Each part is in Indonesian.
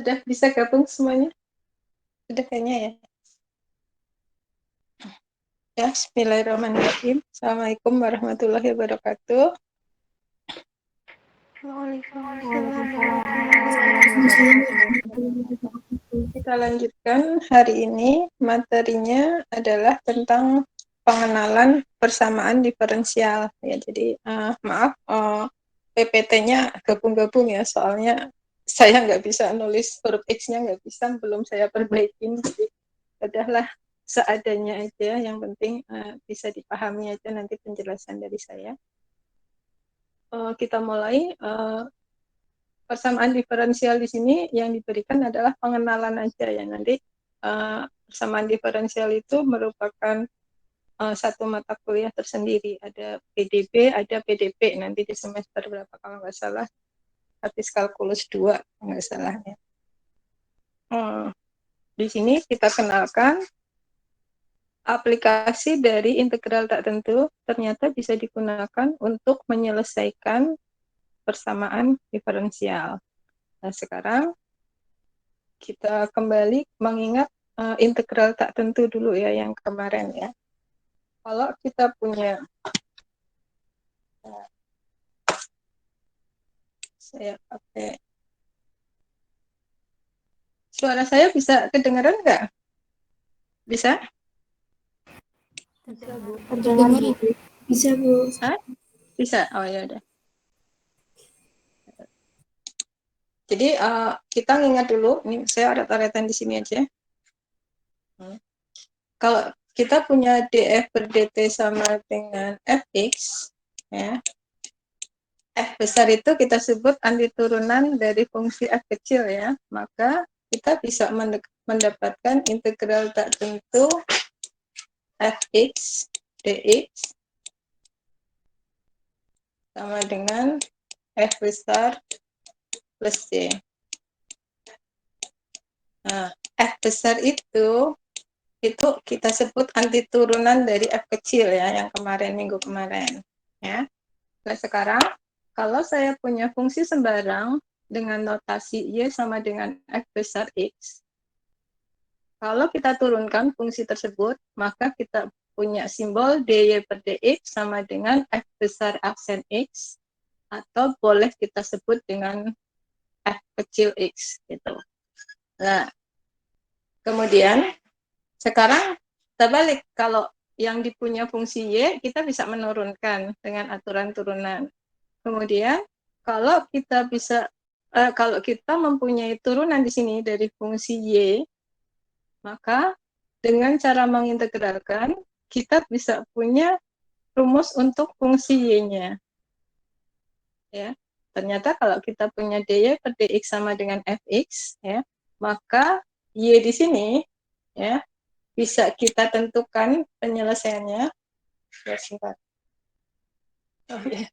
Sudah bisa gabung semuanya? Sudah kayaknya ya. Ya, bismillahirrahmanirrahim. Assalamualaikum warahmatullahi wabarakatuh. Waalaikumsalam warahmatullahi wabarakatuh. Kita lanjutkan hari ini. Materinya adalah tentang pengenalan persamaan diferensial. Ya, jadi maaf, PPT-nya gabung-gabung ya, soalnya saya nggak bisa nulis huruf X-nya, nggak bisa, belum saya perbaikin. Jadi udahlah seadanya aja, yang penting bisa dipahami aja nanti penjelasan dari saya. Kita mulai. Persamaan diferensial di sini yang diberikan adalah pengenalan aja ya. Nanti persamaan diferensial itu merupakan satu mata kuliah tersendiri. Ada PDB, ada PDP nanti di semester berapa kalau nggak salah, Statis Kalkulus 2 kalau nggak salah ya. Di sini kita kenalkan aplikasi dari integral tak tentu ternyata bisa digunakan untuk menyelesaikan persamaan diferensial. Nah, sekarang kita kembali mengingat integral tak tentu dulu ya, yang kemarin ya. Kalau kita punya, saya pakai, suara saya bisa kedengaran nggak? Bisa? Bisa, Bu. Terdengar, Bu. Bisa, Bu. Hah? Bisa? Oh ya udah. Jadi kita ingat dulu, ini saya aret-aretan di sini aja. Kalau kita punya df per dt sama dengan fx, ya, f besar itu kita sebut antiturunan dari fungsi f kecil ya, maka kita bisa mendapatkan integral tak tentu fx dx sama dengan f besar plus c. Nah, f besar itu kita sebut antiturunan dari f kecil ya, yang kemarin, minggu kemarin ya. Nah, sekarang kalau saya punya fungsi sembarang dengan notasi y sama dengan f besar x, kalau kita turunkan fungsi tersebut, maka kita punya simbol dy per dx sama dengan f besar aksen x, atau boleh kita sebut dengan f kecil x gitu. Nah, kemudian sekarang terbalik, kalau yang dipunya fungsi y kita bisa menurunkan dengan aturan turunan. Kemudian kalau kita mempunyai turunan di sini dari fungsi y, maka dengan cara mengintegralkan kita bisa punya rumus untuk fungsi y-nya. Ya, ternyata kalau kita punya dy per dx sama dengan fx, ya, maka y di sini ya bisa kita tentukan penyelesaiannya. Ya, singkat. Oh, ya.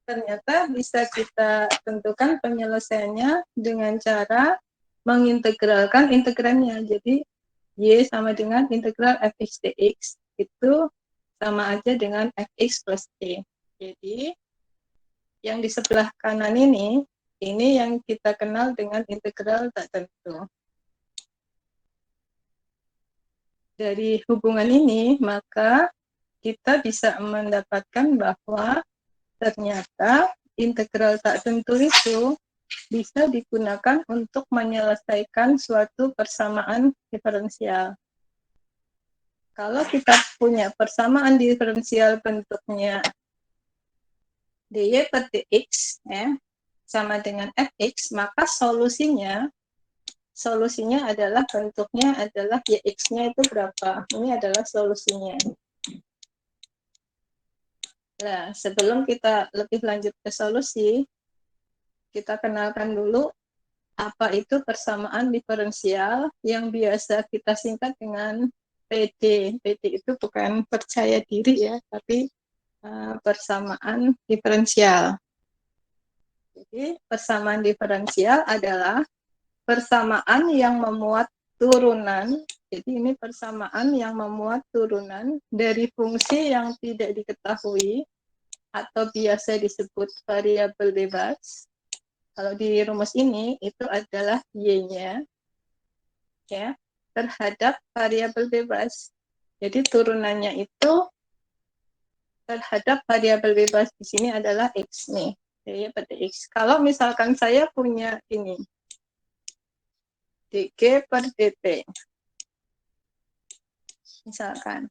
Ternyata bisa kita tentukan penyelesaiannya dengan cara mengintegralkan integrannya. Jadi y sama dengan integral fx dx itu sama aja dengan fx plus c. Jadi yang di sebelah kanan ini yang kita kenal dengan integral tak tentu. Dari hubungan ini, maka kita bisa mendapatkan bahwa ternyata integral tak tentu itu bisa digunakan untuk menyelesaikan suatu persamaan diferensial. Kalau kita punya persamaan diferensial bentuknya dy per dx ya, sama dengan fx, maka solusinya adalah bentuknya adalah yx-nya itu berapa. Ini adalah solusinya. Nah, sebelum kita lebih lanjut ke solusi, kita kenalkan dulu apa itu persamaan diferensial yang biasa kita singkat dengan PD. PD itu bukan percaya diri ya, tapi persamaan diferensial. Jadi persamaan diferensial adalah persamaan yang memuat turunan. Jadi ini persamaan yang memuat turunan dari fungsi yang tidak diketahui atau biasa disebut variabel bebas. Kalau di rumus ini itu adalah Y-nya ya terhadap variabel bebas. Jadi turunannya itu terhadap variabel bebas di sini adalah X nih. Jadi pada X. Kalau misalkan saya punya ini dG per dt. Misalkan.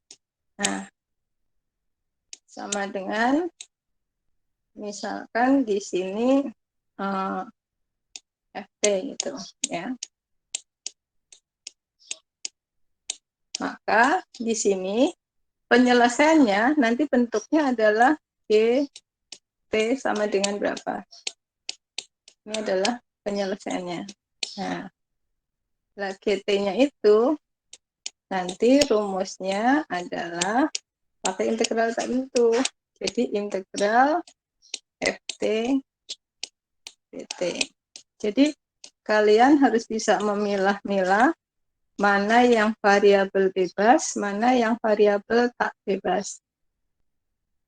Nah, sama dengan misalkan di sini FT gitu ya. Maka di sini penyelesaiannya nanti bentuknya adalah G T sama dengan berapa? Ini adalah penyelesaiannya. Nah, GT-nya itu nanti rumusnya adalah pakai integral tertentu. Jadi integral FT dt. Jadi kalian harus bisa memilah-milah mana yang variabel bebas, mana yang variabel tak bebas.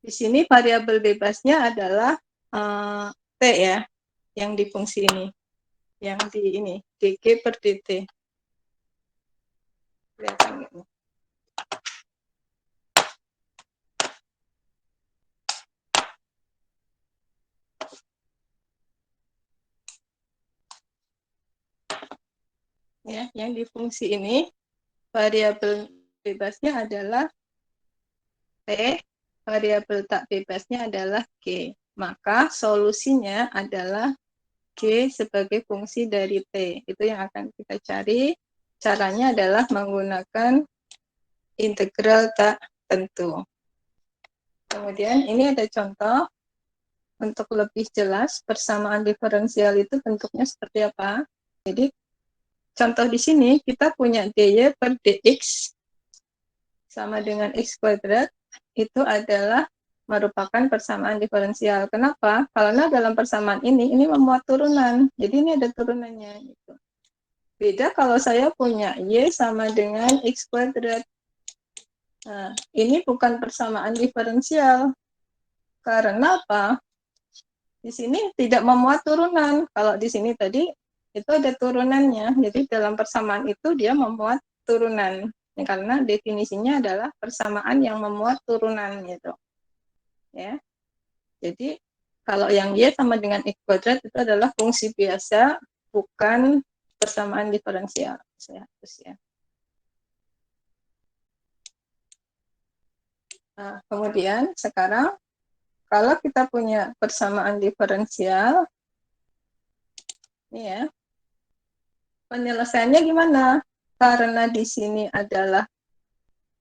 Di sini variabel bebasnya adalah T ya, yang di fungsi ini. Yang di ini, dg per dt. Kelihatan ini. Ya, yang di fungsi ini variabel bebasnya adalah T, variabel tak bebasnya adalah G. Maka solusinya adalah G sebagai fungsi dari T. Itu yang akan kita cari. Caranya adalah menggunakan integral tak tentu. Kemudian ini ada contoh. Untuk lebih jelas persamaan diferensial itu bentuknya seperti apa. Jadi contoh di sini kita punya dy per dx sama dengan x kuadrat, itu adalah merupakan persamaan diferensial. Kenapa? Karena dalam persamaan ini memuat turunan. Jadi ini ada turunannya. Gitu. Beda kalau saya punya y sama dengan x kuadrat. Nah, ini bukan persamaan diferensial. Karena apa? Di sini tidak memuat turunan. Kalau di sini tadi itu ada turunannya. Jadi dalam persamaan itu dia memuat turunan. Karena definisinya adalah persamaan yang memuat turunan gitu. Ya. Jadi kalau yang y sama dengan x kuadrat itu adalah fungsi biasa, bukan persamaan diferensial. Saya hapus ya. Nah, kemudian sekarang kalau kita punya persamaan diferensial, ini ya, penyelesaiannya gimana? Karena di sini adalah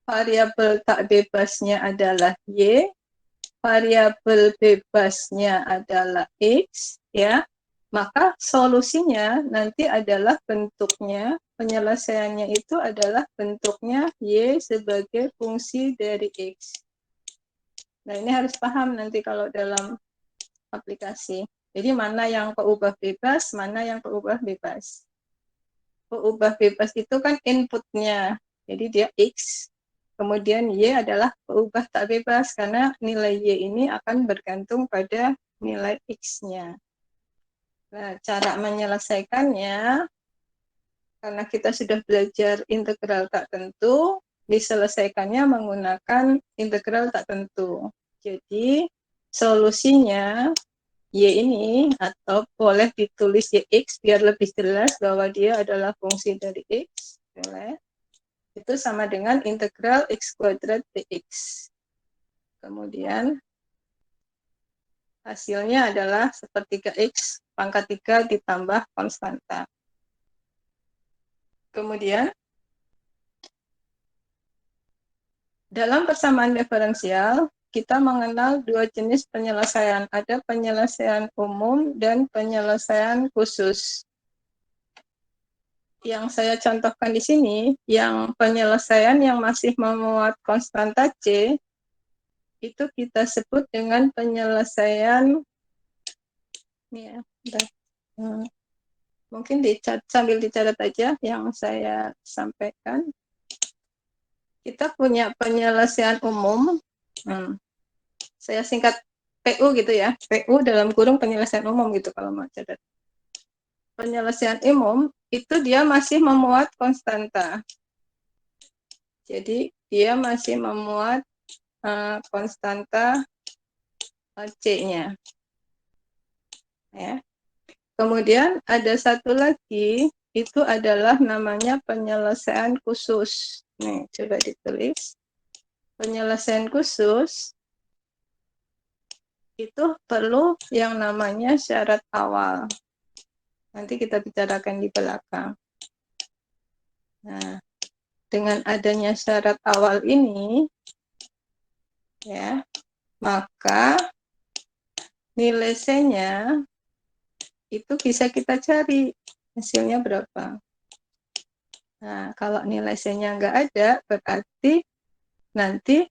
variabel tak bebasnya adalah y, variabel bebasnya adalah x, ya, maka solusinya nanti adalah bentuknya, penyelesaiannya itu adalah bentuknya y sebagai fungsi dari x. Nah, ini harus paham nanti kalau dalam aplikasi. Jadi mana yang keubah bebas, mana yang keubah bebas. Keubah bebas itu kan inputnya, jadi dia x, kemudian y adalah keubah tak bebas karena nilai y ini akan bergantung pada nilai x-nya. Nah, cara menyelesaikannya, karena kita sudah belajar integral tak tentu, diselesaikannya menggunakan integral tak tentu. Jadi solusinya y ini, atau boleh ditulis yx biar lebih jelas bahwa dia adalah fungsi dari x, boleh. Itu sama dengan integral x kuadrat dx. Kemudian hasilnya adalah sepertiga x pangkat 3 ditambah konstanta. Kemudian dalam persamaan diferensial kita mengenal dua jenis penyelesaian. Ada penyelesaian umum dan penyelesaian khusus. Yang saya contohkan di sini, yang penyelesaian yang masih memuat konstanta C, itu kita sebut dengan penyelesaian, ini ya, mungkin sambil dicatat aja yang saya sampaikan. Kita punya penyelesaian umum, saya singkat PU gitu ya, PU dalam kurung penyelesaian umum gitu kalau mau catat. Penyelesaian umum itu dia masih memuat konstanta. Jadi dia masih memuat konstanta C-nya. Ya. Kemudian ada satu lagi, itu adalah namanya penyelesaian khusus. Nih, coba ditulis. Penyelesaian khusus itu perlu yang namanya syarat awal. Nanti kita bicarakan di belakang. Nah, dengan adanya syarat awal ini, ya, maka nilai C-nya itu bisa kita cari hasilnya berapa. Nah, kalau nilai C-nya nggak ada, berarti nanti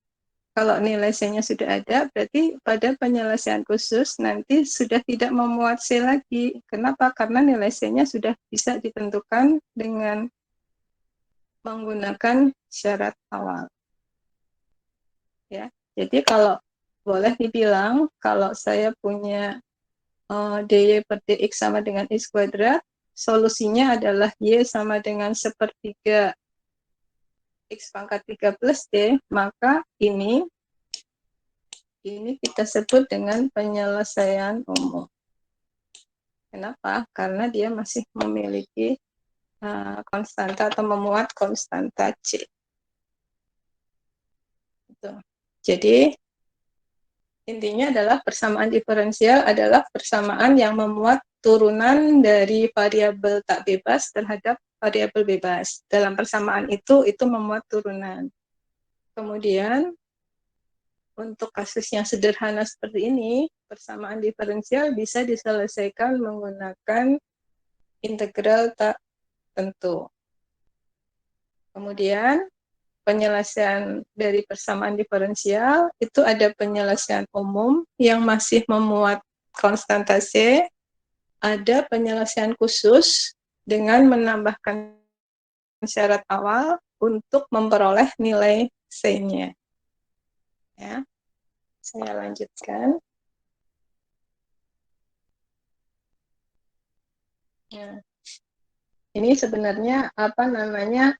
kalau nilai C-nya sudah ada, berarti pada penyelesaian khusus nanti sudah tidak memuat C lagi. Kenapa? Karena nilai C-nya sudah bisa ditentukan dengan menggunakan syarat awal. Ya, jadi kalau boleh dibilang, kalau saya punya dy per dx sama dengan x kuadrat, solusinya adalah y sama dengan sepertiga x pangkat 3 plus d, maka ini kita sebut dengan penyelesaian umum. Kenapa? Karena dia masih memiliki konstanta atau memuat konstanta C. Gitu. Jadi, intinya adalah persamaan diferensial adalah persamaan yang memuat turunan dari variabel tak bebas terhadap variabel bebas. Dalam persamaan itu memuat turunan. Kemudian, untuk kasus yang sederhana seperti ini, persamaan diferensial bisa diselesaikan menggunakan integral tak tentu. Kemudian, penyelesaian dari persamaan diferensial itu ada penyelesaian umum yang masih memuat konstanta C, ada penyelesaian khusus dengan menambahkan syarat awal untuk memperoleh nilai C-nya. Ya. Saya lanjutkan. Ya. Ini sebenarnya apa namanya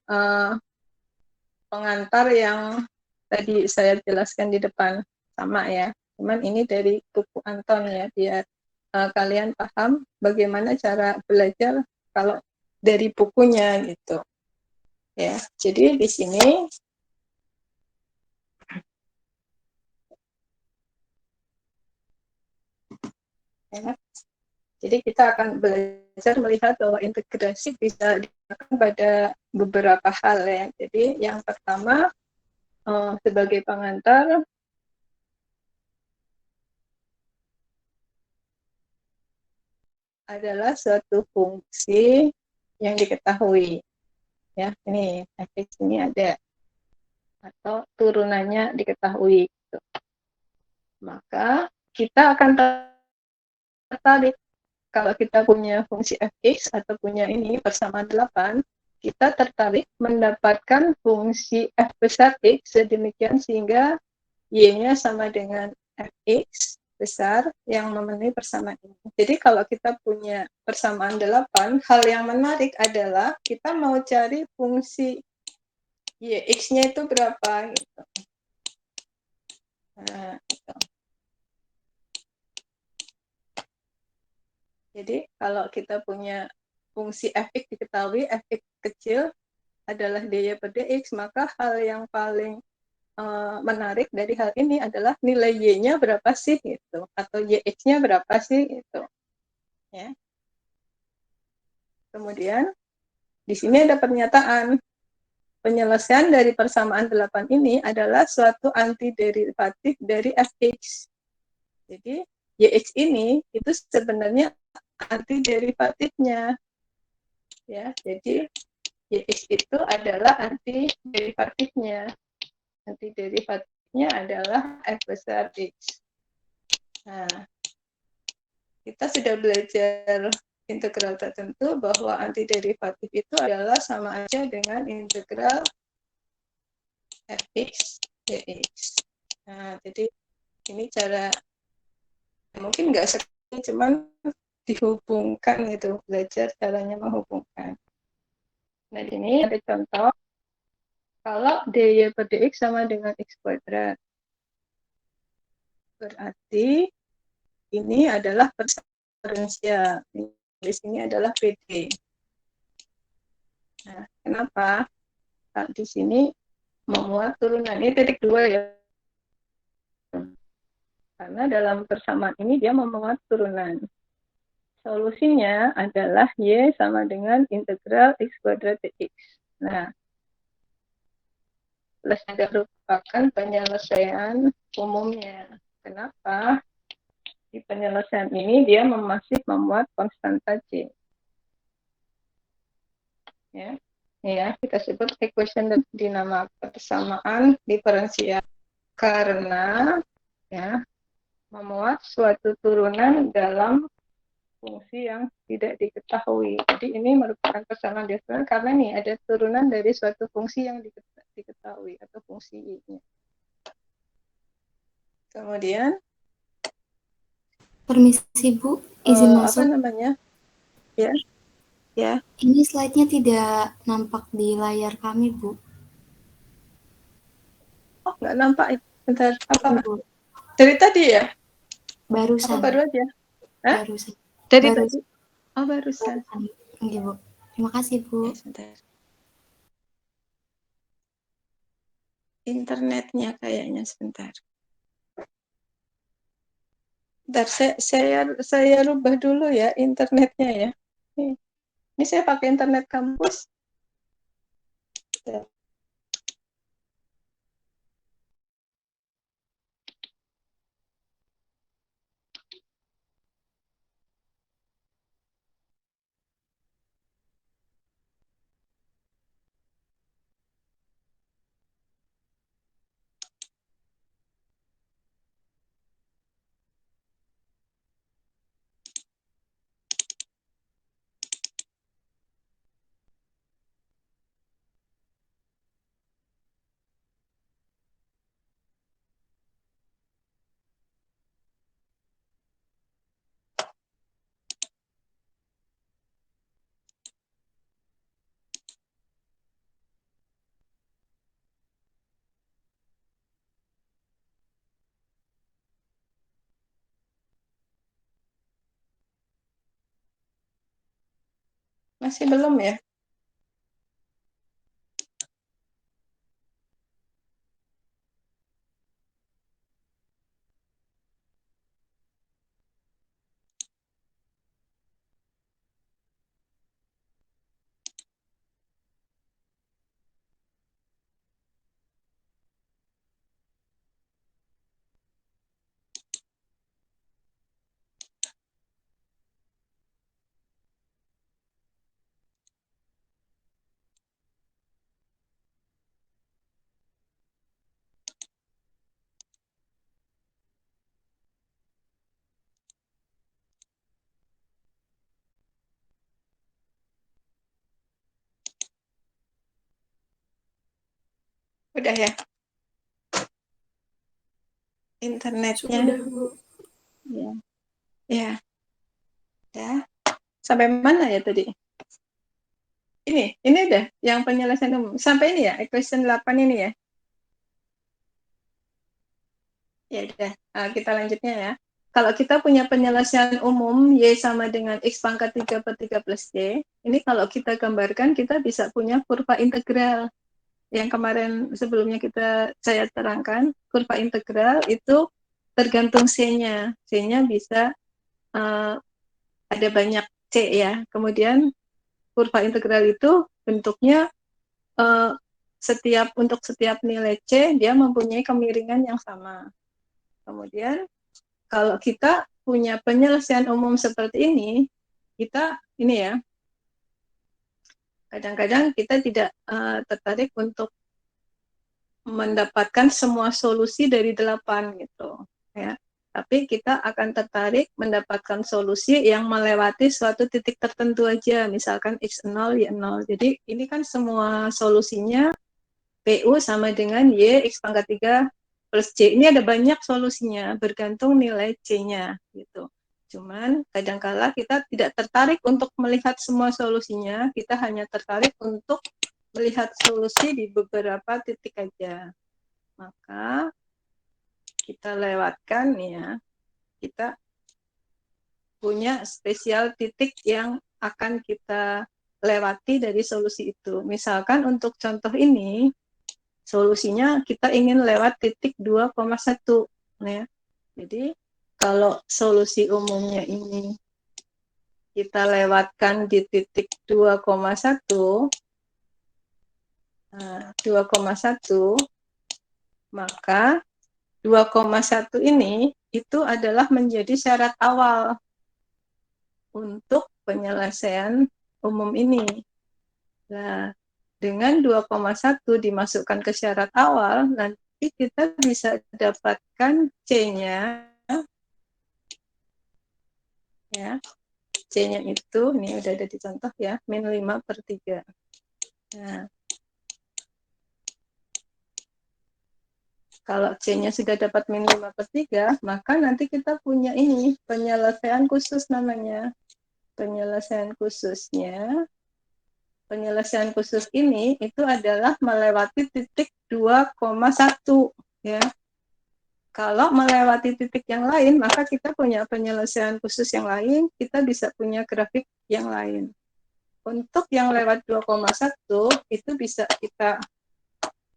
pengantar yang tadi saya jelaskan di depan sama ya. Cuman ini dari buku Anton ya, biar kalian paham bagaimana cara belajar kalau dari bukunya gitu. Ya, jadi di sini ya, jadi kita akan belajar melihat bahwa integrasi bisa dilakukan pada beberapa hal ya. Jadi yang pertama sebagai pengantar adalah suatu fungsi yang diketahui. Ya, ini fx ini ada atau turunannya diketahui. Gitu. Maka kita akan tertarik kalau kita punya fungsi fx atau punya ini persamaan 8, kita tertarik mendapatkan fungsi f besar x sedemikian sehingga y-nya sama dengan fx besar yang memenuhi persamaan ini. Jadi kalau kita punya persamaan 8, hal yang menarik adalah kita mau cari fungsi y, x-nya itu berapa gitu. Nah, gitu. Jadi kalau kita punya fungsi fx diketahui, fx kecil adalah dy per dx, maka hal yang paling menarik dari hal ini adalah nilai y-nya berapa sih gitu, atau yx-nya berapa sih gitu. Ya. Kemudian di sini ada pernyataan penyelesaian dari persamaan 8 ini adalah suatu antiderivatif dari fx. Jadi yx ini itu sebenarnya antiderivatifnya. Ya, jadi yx itu adalah antiderivatifnya. Antiderivatifnya adalah f besar x. Nah, kita sudah belajar integral tertentu bahwa antiderivatif itu adalah sama aja dengan integral fx dx. Nah, jadi ini cara Mungkin nggak sekali, cuman dihubungkan gitu, belajar caranya menghubungkan. Nah, di sini ada contoh kalau dy per dx sama dengan x kuadrat. Berarti ini adalah diferensial. Di sini adalah PD. Nah, kenapa? Nah, di sini memuat turunan. Ini titik 2 ya. Karena dalam persamaan ini dia memuat turunan. Solusinya adalah y sama dengan integral x kuadrat dx. Nah, plus juga merupakan penyelesaian umumnya. Kenapa? Di penyelesaian ini dia masih memuat konstanta c. Ya, ya kita sebut equation dinama persamaan diferensial karena ya memuat suatu turunan dalam fungsi yang tidak diketahui. Jadi ini merupakan persamaan diferensial karena nih ada turunan dari suatu fungsi yang diketahui atau fungsi y-nya. Kemudian Permisi Bu, izin masuk. Apa namanya? Ya, ya. Ini slide-nya tidak nampak di layar kami Bu. Oh, nggak nampak. Bentar, apa? Bu. Dari tadi ya? Barusan. Apa baru aja? Hah? Barusan. Dari tadi? Oh, barusan. Oke Bu. Terima kasih Bu. Ya, sebentar. Internetnya kayaknya sebentar. Bentar, saya rubah dulu ya internetnya ya. Ini saya pakai internet kampus. Bentar. Masih belum ya? Udah ya? Internetnya. Sudah Bu. Ya. Ya. Ya. Sampai mana ya tadi? Ini udah yang penyelesaian umum. Sampai ini ya, equation 8 ini ya. Ya udah, kita lanjutnya ya. Kalau kita punya penyelesaian umum Y sama dengan X pangkat 3 per 3 plus Y, ini kalau kita gambarkan, kita bisa punya kurva integral. Yang kemarin sebelumnya saya terangkan, kurva integral itu tergantung C-nya. C-nya bisa ada banyak C ya. Kemudian kurva integral itu bentuknya untuk setiap nilai C, dia mempunyai kemiringan yang sama. Kemudian kalau kita punya penyelesaian umum seperti kita ini ya, kadang-kadang kita tidak tertarik untuk mendapatkan semua solusi dari 8 gitu ya. Tapi kita akan tertarik mendapatkan solusi yang melewati suatu titik tertentu aja, misalkan x0, y0. Jadi ini kan semua solusinya PU sama dengan Y X pangkat 3 plus C. Ini ada banyak solusinya, bergantung nilai C-nya gitu. Cuman kadangkala kita tidak tertarik untuk melihat semua solusinya, kita hanya tertarik untuk melihat solusi di beberapa titik aja. Maka kita lewatkan ya, kita punya spesial titik yang akan kita lewati dari solusi itu. Misalkan untuk contoh ini, solusinya kita ingin lewat titik 2,1 ya. Jadi kalau solusi umumnya ini kita lewatkan di titik 2,1, nah, 2,1, maka 2,1 ini itu adalah menjadi syarat awal untuk penyelesaian umum ini. Nah, dengan 2,1 dimasukkan ke syarat awal, nanti kita bisa dapatkan C-nya, ya. C-nya itu, ini udah ada di contoh ya, min 5/3. Nah, kalau C-nya sudah dapat min 5/3, maka nanti kita punya ini, penyelesaian khusus namanya. Penyelesaian khusus ini itu adalah melewati titik 2,1 ya. Kalau melewati titik yang lain, maka kita punya penyelesaian khusus yang lain, kita bisa punya grafik yang lain. Untuk yang lewat 2,1 itu bisa kita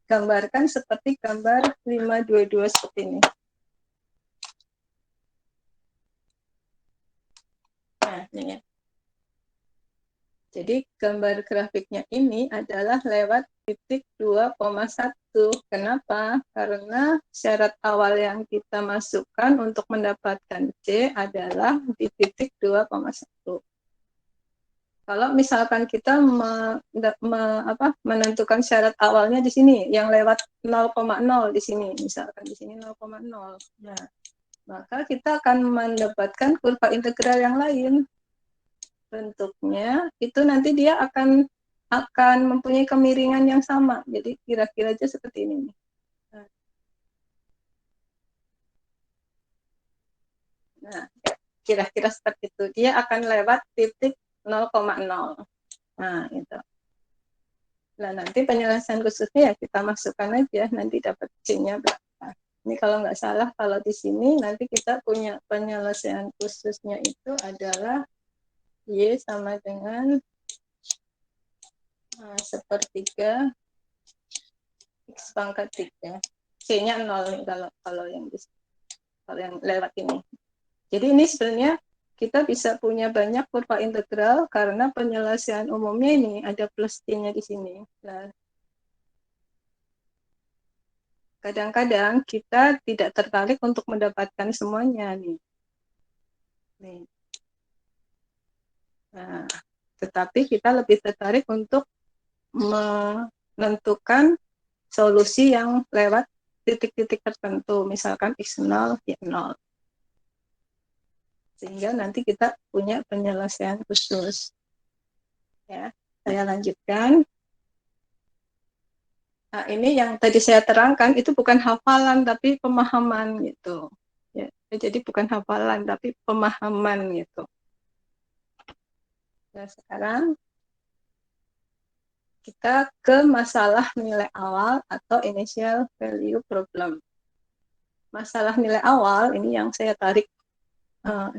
gambarkan seperti gambar 522 seperti ini. Nah, ini ya. Jadi gambar grafiknya ini adalah lewat titik 2,1. Kenapa? Karena syarat awal yang kita masukkan untuk mendapatkan C adalah di titik 2,1. Kalau misalkan kita menentukan syarat awalnya di sini, yang lewat 0,0 di sini, misalkan di sini 0,0. Nah, maka kita akan mendapatkan kurva integral yang lain. Bentuknya itu nanti dia akan mempunyai kemiringan yang sama. Jadi kira-kira aja seperti ini. Nah, kira-kira seperti itu. Dia akan lewat titik 0,0. Nah, itu. Nah, nanti penyelesaian khususnya ya kita masukkan aja, nanti dapat C-nya berapa. Ini kalau nggak salah, kalau di sini nanti kita punya penyelesaian khususnya itu adalah Y sama dengan sepertiga X pangkat 3. C-nya 0 nih kalau yang lewat ini. Jadi ini sebenarnya kita bisa punya banyak kurva integral karena penyelesaian umumnya ini ada plus C-nya di sini. Nah, kadang-kadang kita tidak tertarik untuk mendapatkan semuanya nih. Nah, tetapi kita lebih tertarik untuk menentukan solusi yang lewat titik-titik tertentu, misalkan X0, Y0. Sehingga nanti kita punya penyelesaian khusus. Ya, saya lanjutkan. Nah, ini yang tadi saya terangkan itu bukan hafalan tapi pemahaman gitu. Ya, jadi bukan hafalan tapi pemahaman gitu. Nah, sekarang kita ke masalah nilai awal atau initial value problem. Masalah nilai awal ini yang saya tarik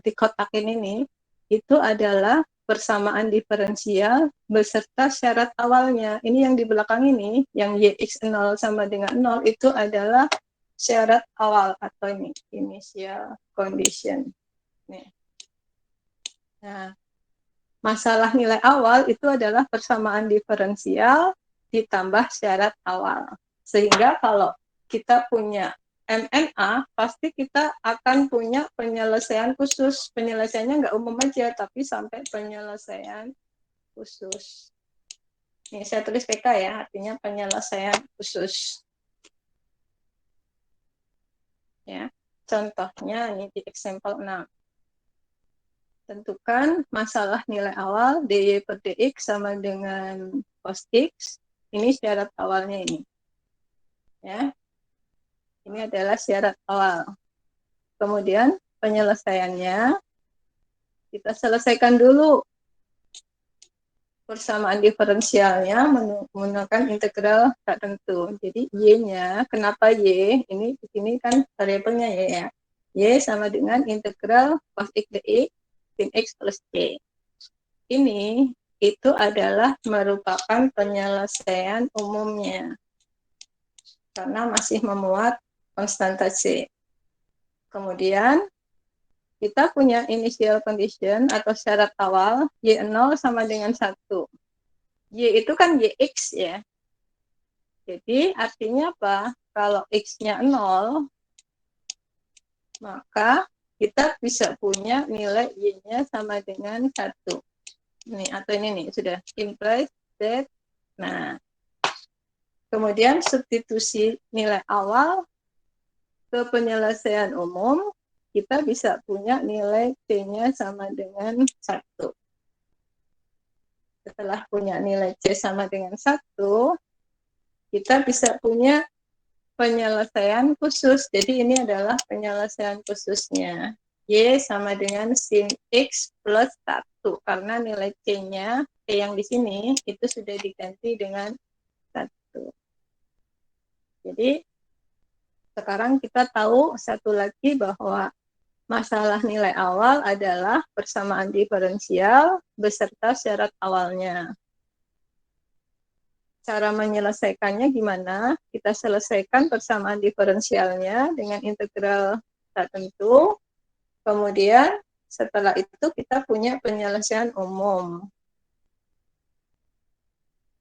di kotak ini itu adalah persamaan diferensial beserta syarat awalnya. Ini yang di belakang ini, yang YX0 sama dengan 0 itu adalah syarat awal atau ini initial condition. Nih. Nah, masalah nilai awal itu adalah persamaan diferensial ditambah syarat awal. Sehingga kalau kita punya MNA, pasti kita akan punya penyelesaian khusus. Penyelesaiannya nggak umum aja, tapi sampai penyelesaian khusus. Ini saya tulis PK ya, artinya penyelesaian khusus. Ya, contohnya ini di example 6. Tentukan masalah nilai awal dy per dx sama dengan cos x. Ini syarat awalnya ini. Ya. Ini adalah syarat awal. Kemudian penyelesaiannya, kita selesaikan dulu persamaan diferensialnya menggunakan integral tak tentu. Jadi Y-nya, kenapa Y? Ini di sini kan variabelnya Y ya. Y sama dengan integral cos X dx sin X plus Y. Ini itu adalah merupakan penyelesaian umumnya karena masih memuat konstanta C. Kemudian kita punya initial condition atau syarat awal Y0 sama dengan 1. Y itu kan YX ya. Jadi artinya apa? Kalau X-nya 0, maka kita bisa punya nilai Y-nya sama dengan 1. Ini atau ini nih sudah implies that. Nah, kemudian substitusi nilai awal ke penyelesaian umum, kita bisa punya nilai C-nya sama dengan 1. Setelah punya nilai C sama dengan 1, kita bisa punya penyelesaian khusus. Jadi ini adalah penyelesaian khususnya. Y sama dengan sin X plus 1. Karena nilai C-nya, C yang di sini, itu sudah diganti dengan 1. Jadi sekarang kita tahu satu lagi bahwa masalah nilai awal adalah persamaan diferensial beserta syarat awalnya. Cara menyelesaikannya gimana? Kita selesaikan persamaan diferensialnya dengan integral tak tentu. Kemudian setelah itu kita punya penyelesaian umum.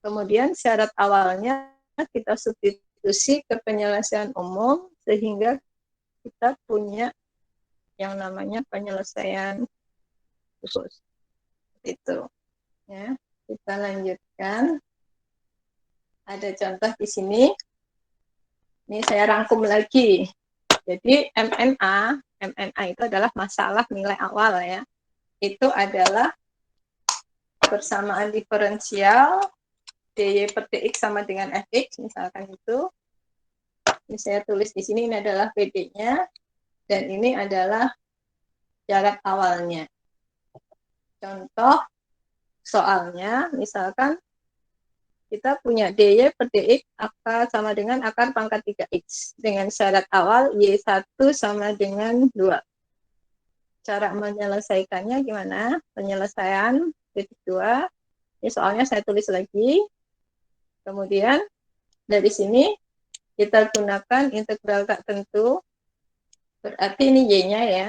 Kemudian syarat awalnya kita substitusi ke penyelesaian umum sehingga kita punya yang namanya penyelesaian khusus. Itu ya. Kita lanjutkan. Ada contoh di sini. Ini saya rangkum lagi. Jadi MNA itu adalah masalah nilai awal ya. Itu adalah persamaan diferensial dy per dx sama dengan fx misalkan itu. Ini saya tulis di sini, ini adalah PD-nya dan ini adalah syarat awalnya. Contoh soalnya misalkan kita punya dy per dx akar sama dengan akar pangkat 3x dengan syarat awal y1 sama dengan 2. Cara menyelesaikannya gimana? Penyelesaian titik 2. Ini soalnya saya tulis lagi. Kemudian dari sini kita gunakan integral tak tentu. Berarti ini y-nya ya.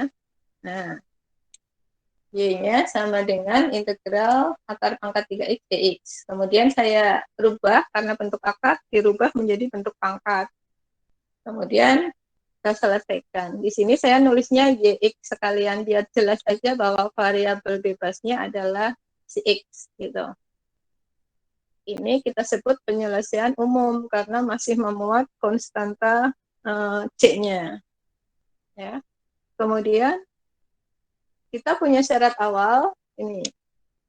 Nah, y-nya sama dengan integral akar pangkat 3x dx. Kemudian saya rubah karena bentuk akar dirubah menjadi bentuk pangkat. Kemudian kita selesaikan. Di sini saya nulisnya yx sekalian biar jelas aja bahwa variabel bebasnya adalah si x gitu. Ini kita sebut penyelesaian umum karena masih memuat konstanta C-nya. Ya. Kemudian kita punya syarat awal, ini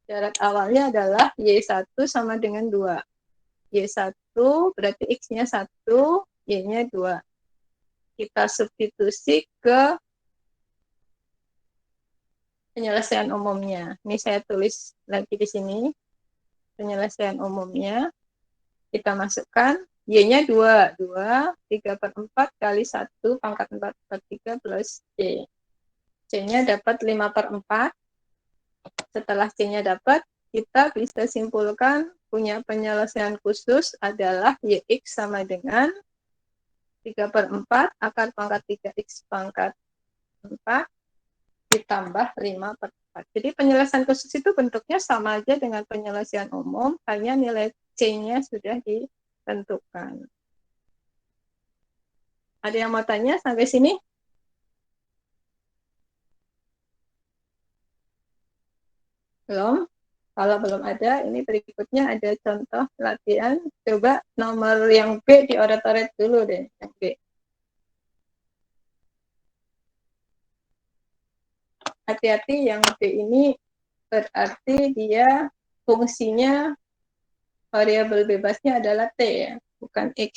syarat awalnya adalah Y1 sama dengan 2. Y1 berarti X-nya 1, Y-nya 2. Kita substitusi ke penyelesaian umumnya. Ini saya tulis lagi di sini. Penyelesaian umumnya, kita masukkan Y-nya 2. 2, 3/4 kali 1 pangkat 4/3 plus C. C-nya dapat 5/4. Setelah C-nya dapat, kita bisa simpulkan punya penyelesaian khusus adalah YX sama dengan 3/4 akar pangkat 3X pangkat 4 ditambah 5/4. Jadi penyelesaian khusus itu bentuknya sama aja dengan penyelesaian umum, hanya nilai C-nya sudah ditentukan. Ada yang mau tanya sampai sini? Belum? Kalau belum ada, ini berikutnya ada contoh latihan. Coba nomor yang B dioret-oret dulu deh, yang B. Hati-hati yang B ini berarti dia fungsinya variabel bebasnya adalah T ya, bukan X.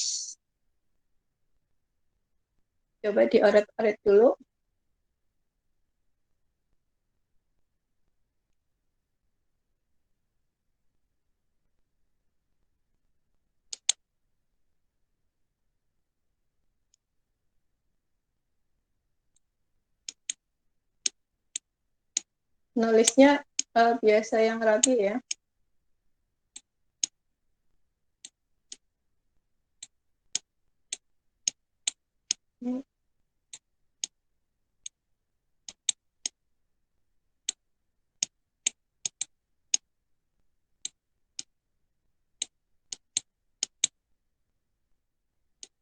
Coba dioret-oret dulu. Nulisnya biasa yang rapi ya.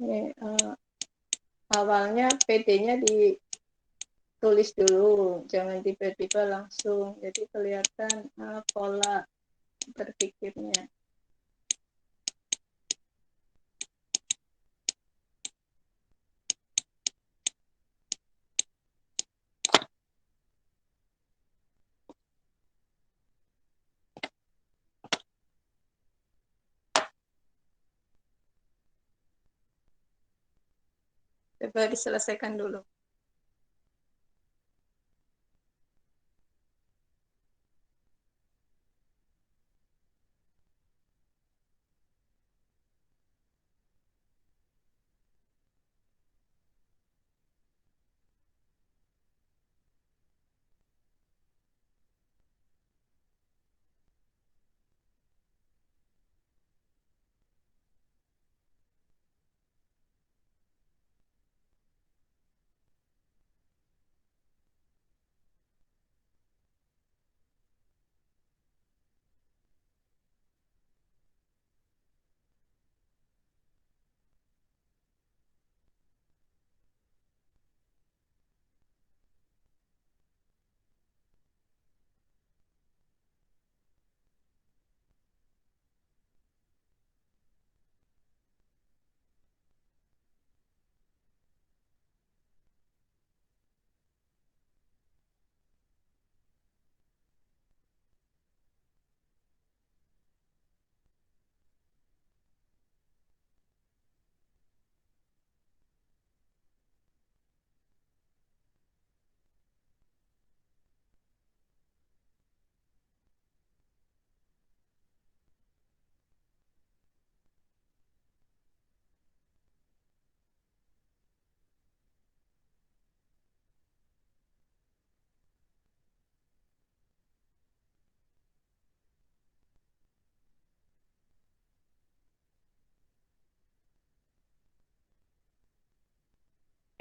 Ini, awalnya PD-nya ditulis dulu, jangan tiba-tiba langsung. Jadi kelihatan pola berpikirnya. Coba diselesaikan dulu.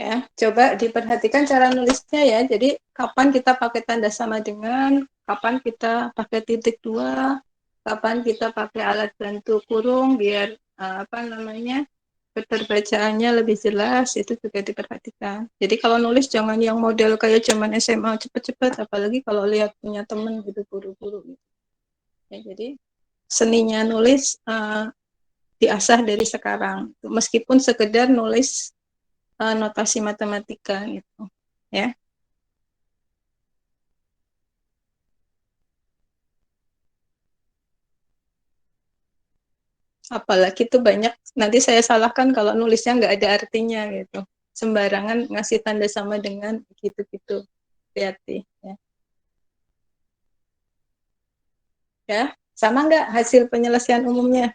Ya, coba diperhatikan cara nulisnya ya. Jadi kapan kita pakai tanda sama dengan, kapan kita pakai titik dua, kapan kita pakai alat bantu kurung biar apa namanya keterbacaannya lebih jelas, itu juga diperhatikan. Jadi kalau nulis jangan yang model kayak zaman SMA cepet-cepet, apalagi kalau lihat punya temen gitu buru-buru gitu. Ya, jadi seninya nulis diasah dari sekarang, meskipun sekedar nulis notasi matematika gitu ya. Apalagi itu banyak nanti saya salahkan kalau nulisnya nggak ada artinya gitu, sembarangan ngasih tanda sama dengan gitu-gitu, hati-hati ya. Ya, sama nggak hasil penyelesaian umumnya?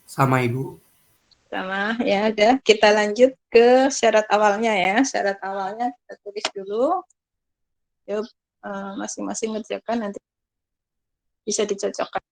Sama Ibu. Sama ya. Udah, kita lanjut ke syarat awalnya ya. Syarat awalnya kita tulis dulu. Yuk, masing-masing ngerjakan, nanti bisa dicocokkan.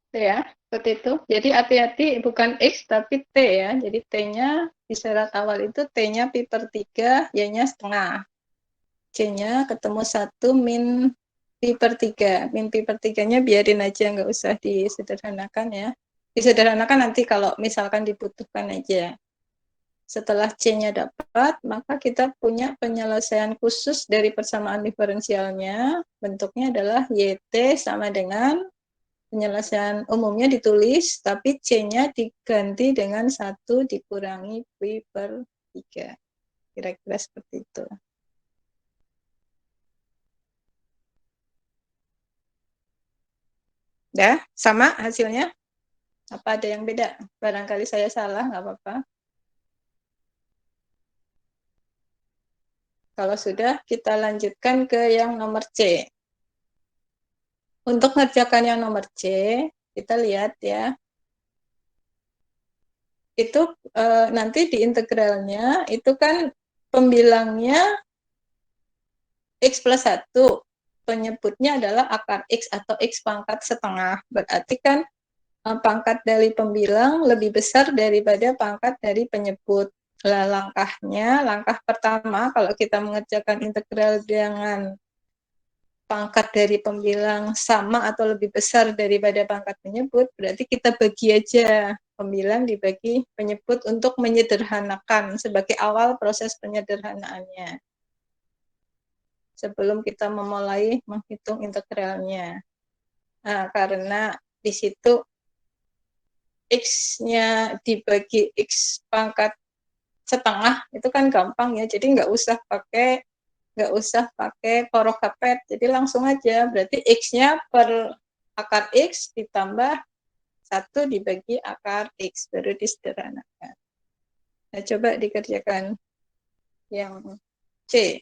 Ya, seperti itu. Jadi hati-hati bukan X tapi T ya. Jadi T-nya di syarat awal itu T-nya pi per 3, Y-nya setengah. C-nya ketemu 1 min pi per 3. Min pi per 3-nya biarin aja, nggak usah disederhanakan ya. Disederhanakan nanti kalau misalkan dibutuhkan aja. Setelah C-nya dapat, maka kita punya penyelesaian khusus dari persamaan diferensialnya. Bentuknya adalah YT sama dengan penyelesaian umumnya ditulis, tapi C-nya diganti dengan 1 dikurangi pi per 3. Kira-kira seperti itu. Dah, sama hasilnya? Apa ada yang beda? Barangkali saya salah, nggak apa-apa. Kalau sudah, kita lanjutkan ke yang nomor C. Untuk ngerjakan yang nomor C, kita lihat ya. Itu nanti di integralnya, itu kan pembilangnya X plus 1. Penyebutnya adalah akar X atau X pangkat setengah. Berarti kan pangkat dari pembilang lebih besar daripada pangkat dari penyebut. Langkah pertama kalau kita mengerjakan integral dengan pangkat dari pembilang sama atau lebih besar daripada pangkat penyebut, berarti kita bagi aja pembilang dibagi penyebut untuk menyederhanakan sebagai awal proses penyederhanaannya. Sebelum kita memulai menghitung integralnya. Nah, karena di situ X-nya dibagi X pangkat setengah itu kan gampang ya, jadi nggak usah pakai porokapet, jadi langsung aja, berarti X-nya per akar X ditambah 1 dibagi akar X, baru disederhanakan. Nah, coba dikerjakan yang C.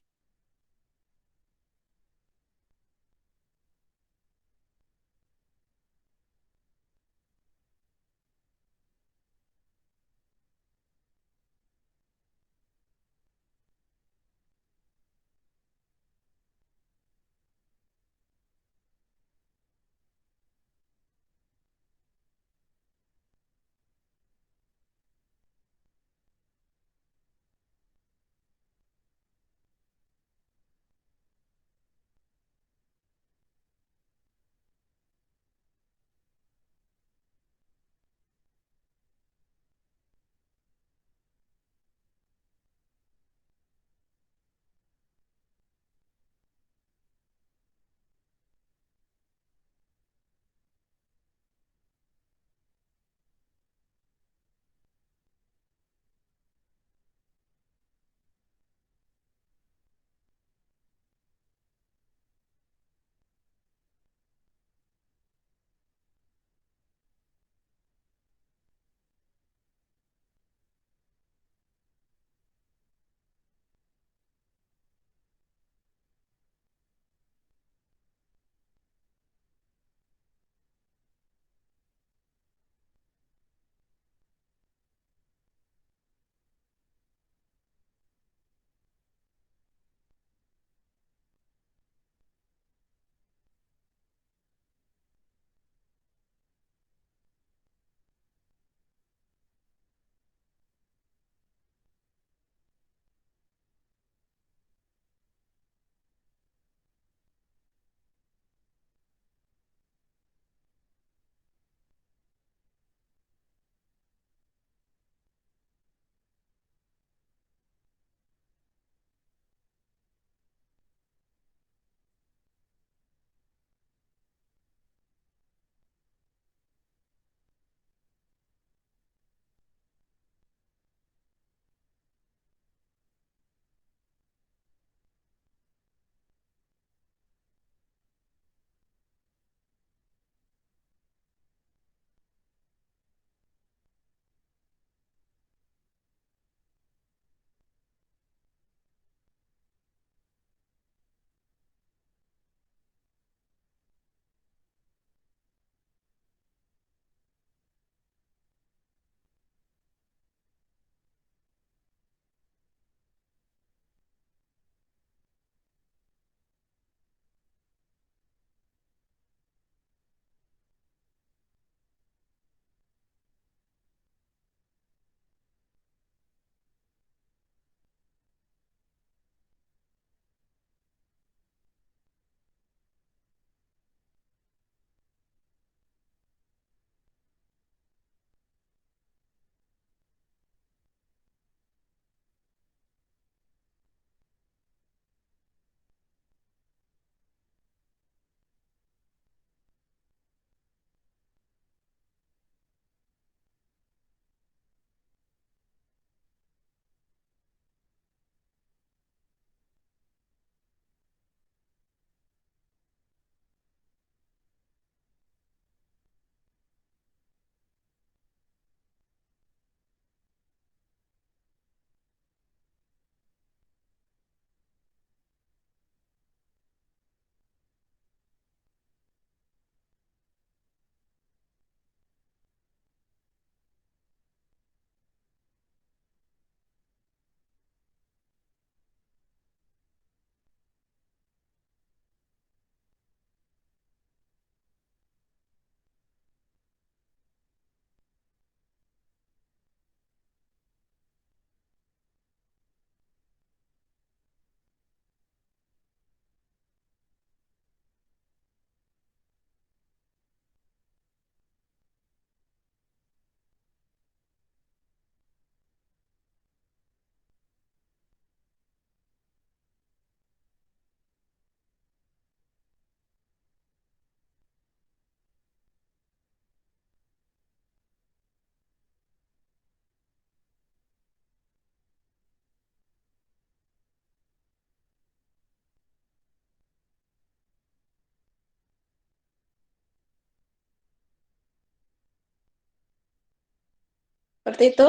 Seperti itu.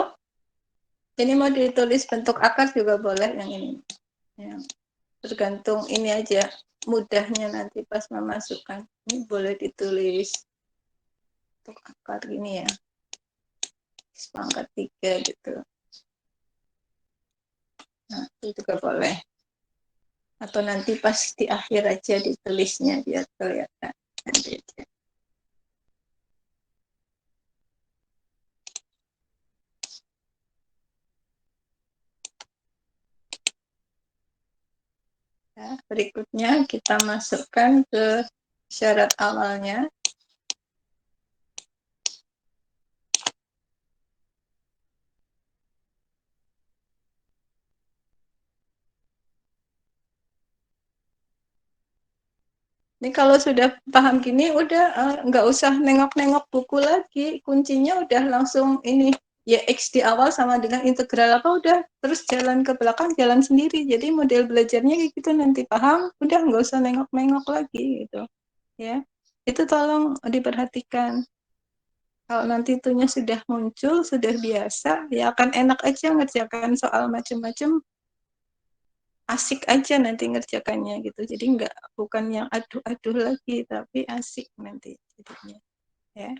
Ini mau ditulis bentuk akar juga boleh yang ini. Ya. Tergantung ini aja mudahnya nanti pas memasukkan. Ini boleh ditulis bentuk akar gini ya. Pangkat 3 gitu. Nah, itu juga boleh. Atau nanti pas di akhir aja ditulisnya biar kelihatan. Nanti aja. Ya, berikutnya kita masukkan ke syarat awalnya. Ini kalau sudah paham gini, udah nggak usah nengok-nengok buku lagi. Kuncinya udah langsung ini, ya X di awal sama dengan integral apa, udah terus jalan ke belakang, jalan sendiri. Jadi model belajarnya kayak gitu, nanti paham, udah nggak usah nengok-nengok lagi gitu. Ya, itu tolong diperhatikan. Kalau nanti itunya sudah muncul, sudah biasa, ya akan enak aja ngerjakan soal macam-macam, asik aja nanti ngerjakannya gitu. Jadi nggak, bukan yang aduh-aduh lagi, tapi asik nanti jadinya. Ya.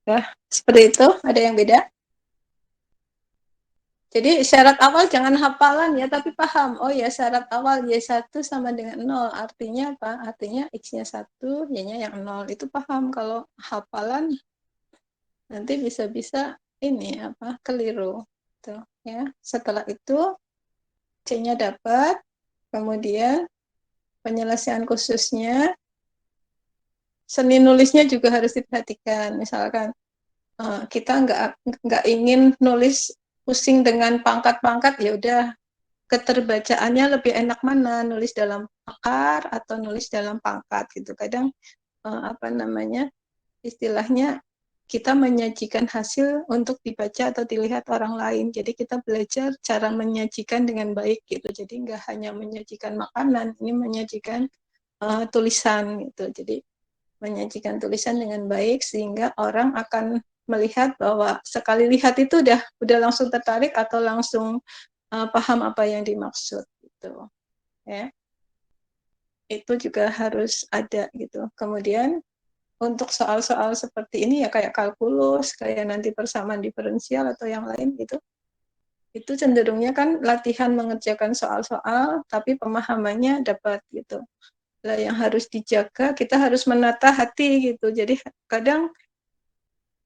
Ya, seperti itu. Ada yang beda? Jadi syarat awal jangan hafalan ya, tapi paham. Oh ya, syarat awal Y1 sama dengan 0. Artinya apa? Artinya X-nya 1, Y-nya yang 0. Itu paham. Kalau hafalan nanti bisa-bisa ini apa? Keliru. Tuh, ya. Setelah itu C-nya dapat, kemudian penyelesaian khususnya, seni nulisnya juga harus diperhatikan. Misalkan kita nggak ingin nulis pusing dengan pangkat-pangkat, ya udah keterbacaannya lebih enak mana, nulis dalam akar atau nulis dalam pangkat gitu. Kadang apa namanya, istilahnya kita menyajikan hasil untuk dibaca atau dilihat orang lain. Jadi kita belajar cara menyajikan dengan baik gitu. Jadi nggak hanya menyajikan makanan, ini menyajikan tulisan gitu. Jadi menyajikan tulisan dengan baik sehingga orang akan melihat bahwa sekali lihat itu udah langsung tertarik atau langsung paham apa yang dimaksud gitu ya. Itu juga harus ada gitu. Kemudian untuk soal-soal seperti ini ya kayak kalkulus, kayak nanti persamaan diferensial atau yang lain gitu, itu cenderungnya kan latihan mengerjakan soal-soal tapi pemahamannya dapat gitu. Lah yang harus dijaga, kita harus menata hati gitu. Jadi kadang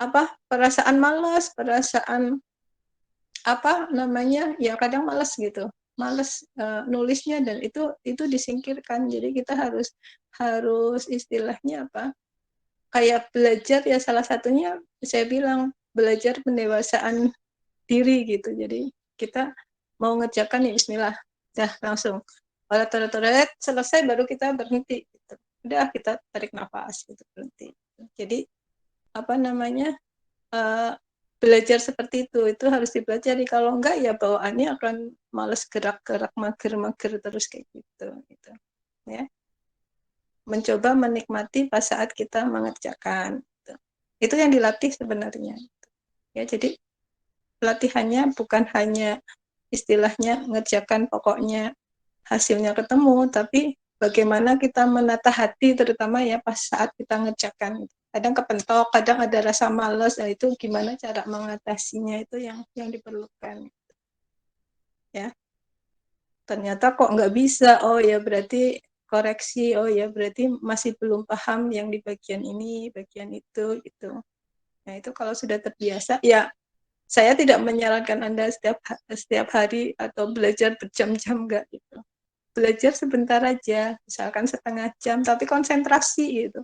apa, perasaan malas, perasaan apa namanya, ya kadang malas gitu. males nulisnya, dan itu disingkirkan. Jadi kita harus istilahnya apa, kayak belajar ya, salah satunya saya bilang belajar pendewasaan diri gitu. Jadi kita mau ngerjakan ya bismillah, dah langsung toret selesai baru kita berhenti gitu. Udah kita tarik nafas gitu, berhenti. Jadi apa namanya, belajar seperti itu harus dipelajari. Kalau enggak ya bawaannya akan males gerak-gerak, mager-mager terus kayak gitu ya. Mencoba menikmati pas saat kita mengerjakan gitu. Itu yang dilatih sebenarnya ya. Jadi latihannya bukan hanya istilahnya ngerjakan pokoknya hasilnya ketemu, tapi bagaimana kita menata hati, terutama ya pas saat kita ngerjakan. Kadang kepentok, kadang ada rasa malas, nah itu gimana cara mengatasinya, itu yang diperlukan ya. Ternyata kok nggak bisa, oh ya berarti koreksi, oh ya berarti masih belum paham yang di bagian ini, bagian itu gitu. Nah itu kalau sudah terbiasa ya, saya tidak menyarankan Anda setiap hari atau belajar berjam-jam, enggak gitu. Belajar sebentar aja, misalkan setengah jam, tapi konsentrasi gitu.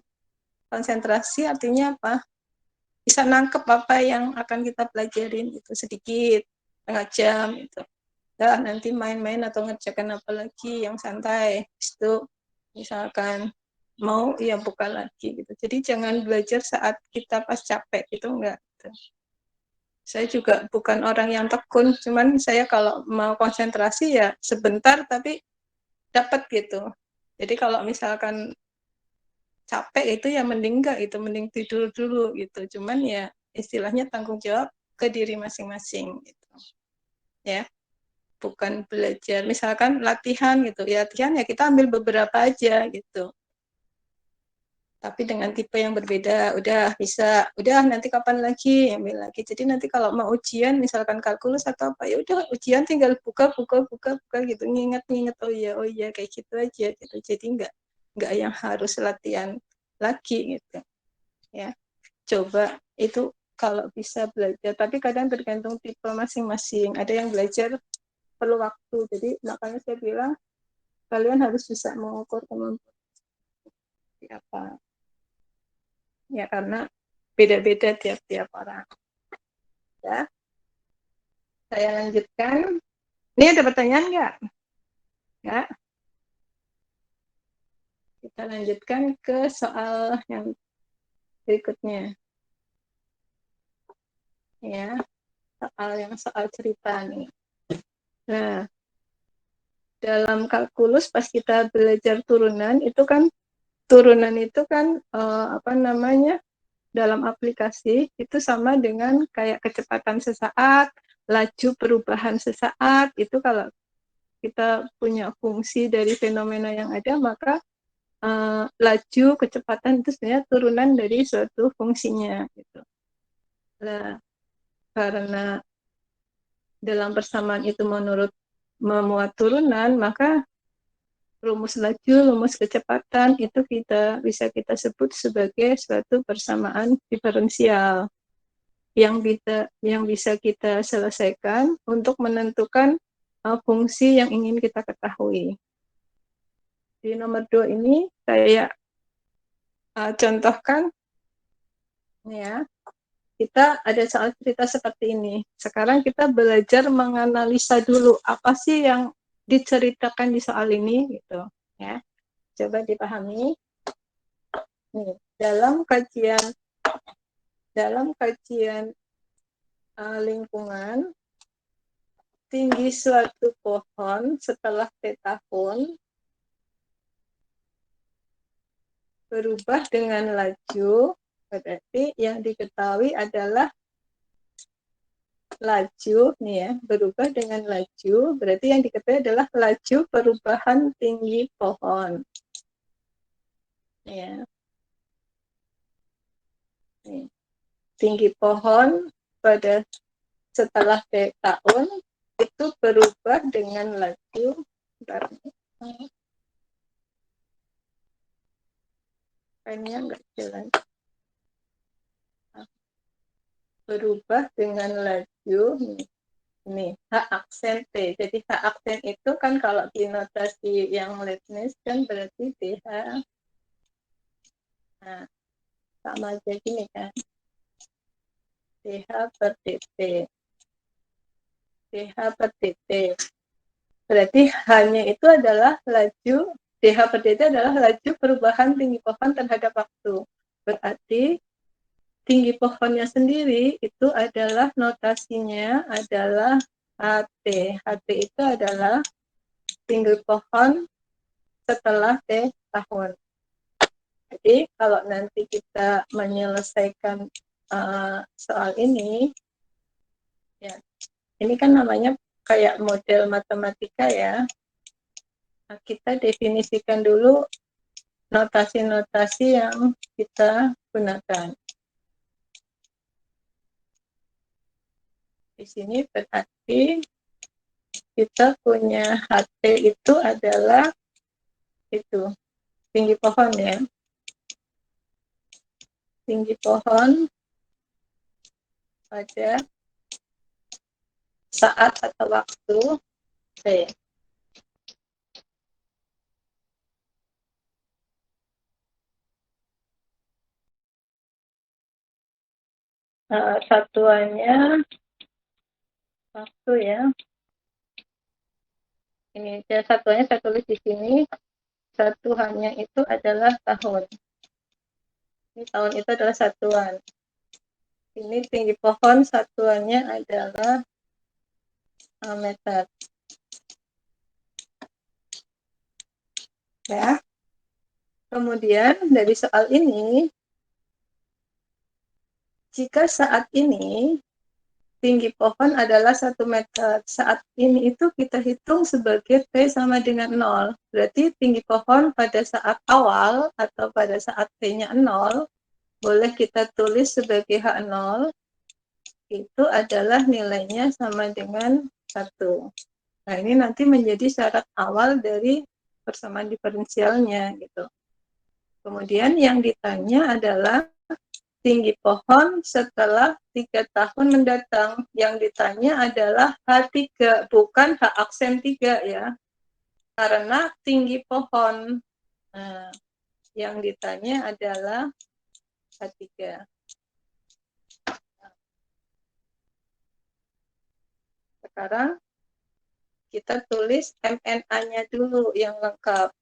Konsentrasi artinya apa? Bisa nangkep apa yang akan kita pelajarin itu sedikit, setengah jam gitu. Nah, nanti main-main atau ngerjakan apa lagi yang santai. Itu misalkan mau ya buka lagi gitu. Jadi jangan belajar saat kita pas capek, itu enggak gitu. Saya juga bukan orang yang tekun, cuman saya kalau mau konsentrasi ya sebentar tapi dapat gitu. Jadi kalau misalkan capek itu ya mending enggak itu, mending tidur dulu gitu. Cuman ya istilahnya tanggung jawab ke diri masing-masing gitu. Ya, bukan belajar misalkan latihan gitu. Ya latihan ya kita ambil beberapa aja gitu. Tapi dengan tipe yang berbeda, udah bisa, udah nanti kapan lagi ambil lagi. Jadi nanti kalau mau ujian misalkan kalkulus atau apa, ya udah ujian tinggal buka gitu, nginget oh iya kayak gitu aja gitu. Jadi enggak yang harus latihan lagi gitu ya. Coba itu kalau bisa belajar, tapi kadang tergantung tipe masing-masing. Ada yang belajar perlu waktu, jadi makanya saya bilang kalian harus bisa mengukur kemampuan apa ya, karena beda-beda tiap-tiap orang ya. Saya lanjutkan, ini ada pertanyaan nggak ya? Kita lanjutkan ke soal yang berikutnya ya, soal cerita nih. Nah, dalam kalkulus pas kita belajar turunan itu kan, apa namanya, dalam aplikasi itu sama dengan kayak kecepatan sesaat, laju perubahan sesaat. Itu kalau kita punya fungsi dari fenomena yang ada, maka laju kecepatan itu sebenarnya turunan dari suatu fungsinya gitu. Nah, karena dalam persamaan itu memuat turunan, maka rumus laju, rumus kecepatan itu bisa kita sebut sebagai suatu persamaan diferensial yang bisa kita selesaikan untuk menentukan fungsi yang ingin kita ketahui. Di nomor 2 ini saya contohkan ya. Kita ada soal cerita seperti ini. Sekarang kita belajar menganalisa dulu apa sih yang diceritakan di soal ini gitu ya. Coba dipahami. Nih, dalam kajian lingkungan, tinggi suatu pohon setelah tahun berubah dengan laju, berarti yang diketahui adalah laju nih ya, berubah dengan laju, berarti yang diketahui adalah laju perubahan tinggi pohon. Ya. Nih. Tinggi pohon pada setelah tahun itu berubah dengan laju, pennya enggak jelas, berubah dengan laju nih, Ini H aksen T. Jadi H aksen itu kan kalau di notasi yang Leibniz kan berarti DH. Nah, sama aja gini kan. DH per dt. DH per dt. Berarti hanya itu adalah laju, DH per dt adalah laju perubahan tinggi pohon terhadap waktu. Berarti tinggi pohonnya sendiri itu adalah notasinya adalah HT. HT itu adalah tinggi pohon setelah T tahun. Jadi kalau nanti kita menyelesaikan soal ini, ya ini kan namanya kayak model matematika ya. Nah, kita definisikan dulu notasi-notasi yang kita gunakan. Di sini berarti kita punya HT itu adalah itu tinggi pohon ya. Tinggi pohon pada saat atau waktu T. Satuannya waktu ya. Ini satuannya saya tulis di sini. Satuannya itu adalah tahun. Ini tahun itu adalah satuan. Ini tinggi pohon satuannya adalah meter. Ya. Kemudian dari soal ini, jika saat ini tinggi pohon adalah 1 meter, saat ini itu kita hitung sebagai T sama dengan 0. Berarti tinggi pohon pada saat awal atau pada saat T-nya 0, boleh kita tulis sebagai H0, itu adalah nilainya sama dengan 1. Nah, ini nanti menjadi syarat awal dari persamaan diferensialnya gitu. Kemudian yang ditanya adalah tinggi pohon setelah 3 tahun mendatang. Yang ditanya adalah H3, bukan H aksen 3 ya. Karena tinggi pohon. Nah, yang ditanya adalah H3. Sekarang kita tulis MNA-nya dulu yang lengkap.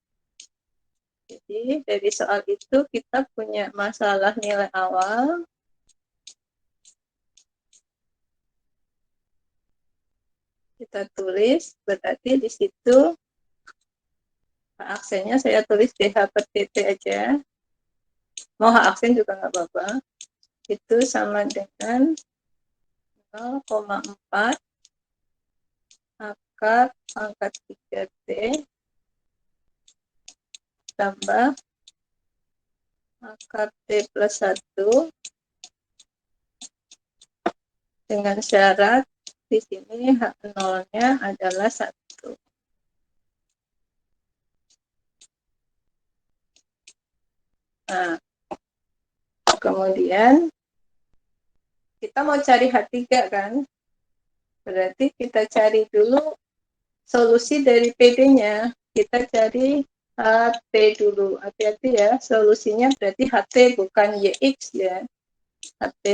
Jadi dari soal itu kita punya masalah nilai awal. Kita tulis, berarti di situ aksennya saya tulis DH per TT aja. Mau H aksen juga nggak apa-apa. Itu sama dengan 0,4 akar pangkat 3T tambah akar T plus 1 dengan syarat di sini H0-nya adalah 1. Nah, kemudian kita mau cari H3 kan? Berarti kita cari dulu solusi dari PD-nya. Kita cari HT dulu. Hati-hati ya, solusinya berarti HT bukan YX ya. HT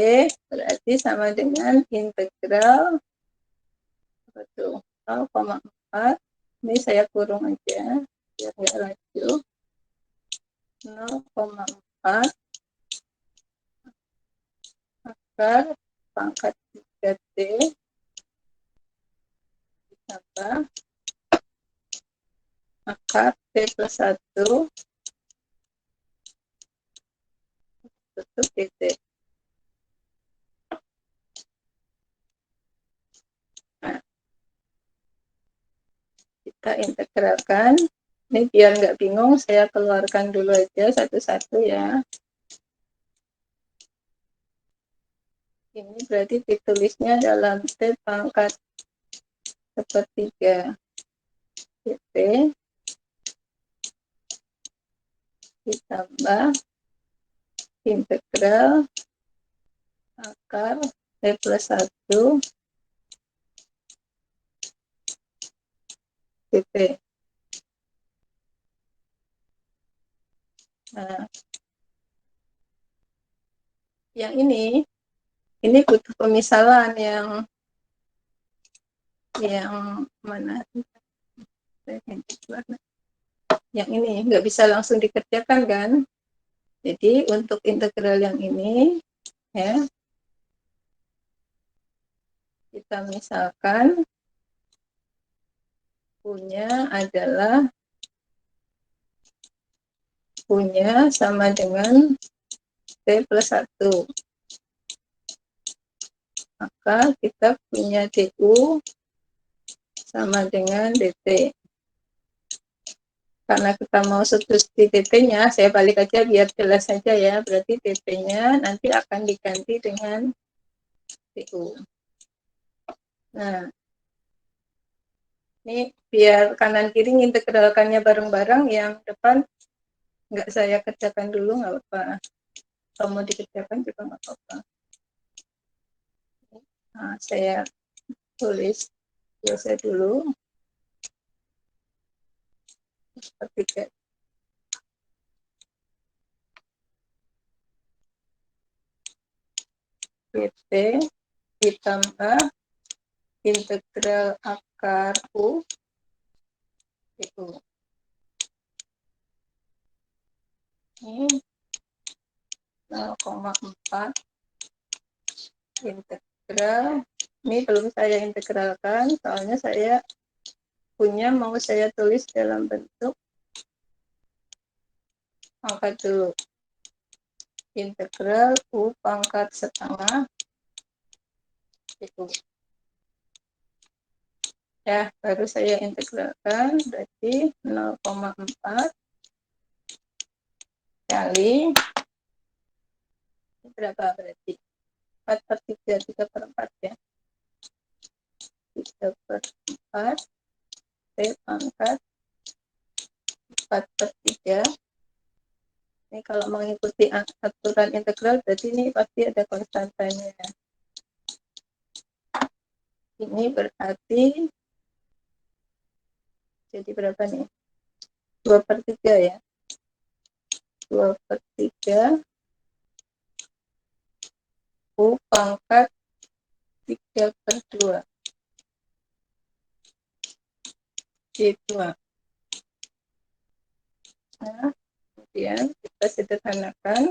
berarti sama dengan integral 0,4. Ini saya kurung aja biar nggak laju. 0,4 akar pangkat 3T ditambah akar T plus 1 tutup titik. Nah, kita integralkan. Ini biar nggak bingung, saya keluarkan dulu aja satu-satu ya. Ini berarti ditulisnya dalam T pangkat sepertiga T ditambah integral akar T plus 1 dt. Nah, yang ini butuh pemisalan yang mana? Yang ini nggak bisa langsung dikerjakan kan? Jadi untuk integral yang ini, ya, kita misalkan punya sama dengan t plus 1. Maka kita punya du sama dengan dt. Karena kita mau substitusi dt-nya, saya balik aja biar jelas saja ya. Berarti dt-nya nanti akan diganti dengan du. Nah, ini biar kanan kiri integralkannya bareng-bareng, yang depan nggak saya kerjakan dulu, nggak apa-apa. Kalau mau dikerjakan juga nggak apa-apa. Nah, saya tulis biasa dulu. Seperti pt ditambah integral akar u itu. Ini 0,4 integral. Ini belum saya integralkan, soalnya saya mau saya tulis dalam bentuk angka dulu. Integral u pangkat setengah itu. Ya, baru saya integralkan, berarti 0,4 kali berapa berarti? 4 per 3, 3 per 4 ya. 3 per 4 T pangkat 4 per 3. Ini kalau mengikuti aturan integral, berarti ini pasti ada konstantanya. Ini berarti jadi berapa nih? 2 per 3 ya. 2 per 3 U pangkat 3 per 2 C2. Nah, kemudian kita sederhanakan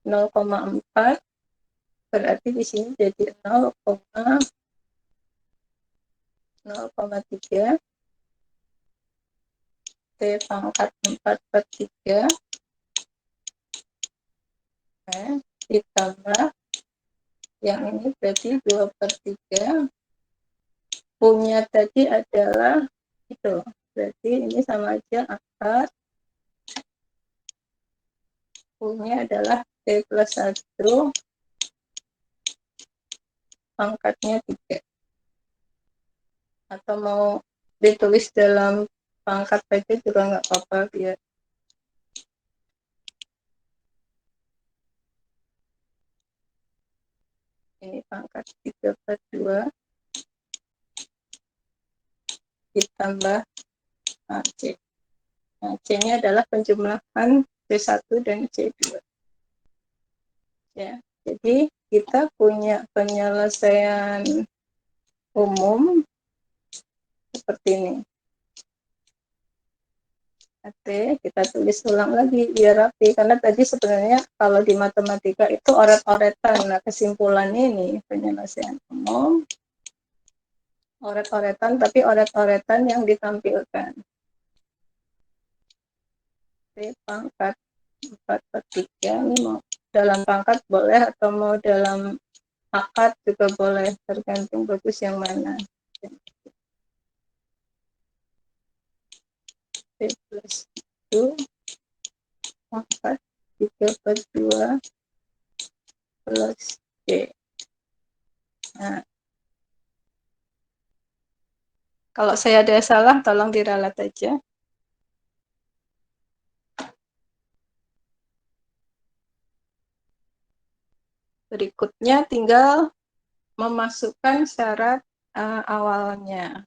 0,4 berarti di sini jadi 0,3 T pangkat 4 per 3 ditambah yang ini berarti 2 per 3 punya tadi adalah itu, berarti ini sama aja akar punya adalah T plus 1 pangkatnya 3, atau mau ditulis dalam pangkat saja juga nggak apa-apa, biar ini pangkat 3 per 2 ditambah C. Nah, C-nya adalah penjumlahan C1 dan C2. Ya, jadi kita punya penyelesaian umum seperti ini. Oke, kita tulis ulang lagi biar rapi, karena tadi sebenarnya kalau di matematika itu oret-oretan. Nah, kesimpulannya ini penyelesaian umum, oret-oretan, tapi oret-oretan yang ditampilkan. Oke, pangkat 4 per 3, ini mau dalam pangkat boleh atau mau dalam akad juga boleh, tergantung bagus yang mana. P plus 1 pangkat 3 per 2 plus C. Nah, kalau saya ada salah, tolong diralat aja. Berikutnya tinggal memasukkan syarat awalnya.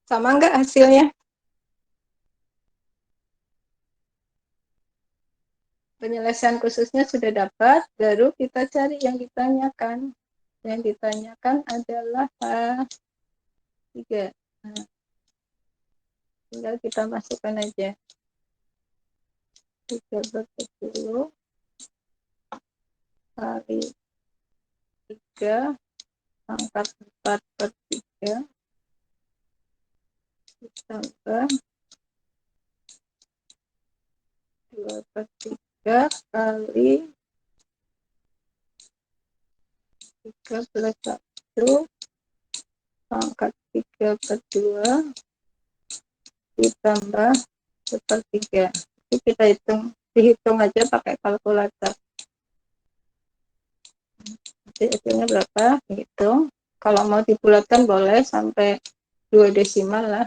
Sama nggak hasilnya? Penyelesaian khususnya sudah dapat, baru kita cari yang ditanyakan. Yang ditanyakan adalah H3. Nah, tinggal kita masukkan aja. 3/10 kali 3 pangkat 4/3 ditambah 2/3 kali 3+1 pangkat 3/2 ditambah 1/3. Itu kita dihitung aja pakai kalkulator. Jadi hasilnya berapa? Hitung. Kalau mau dibulatkan boleh sampai 2 desimal lah.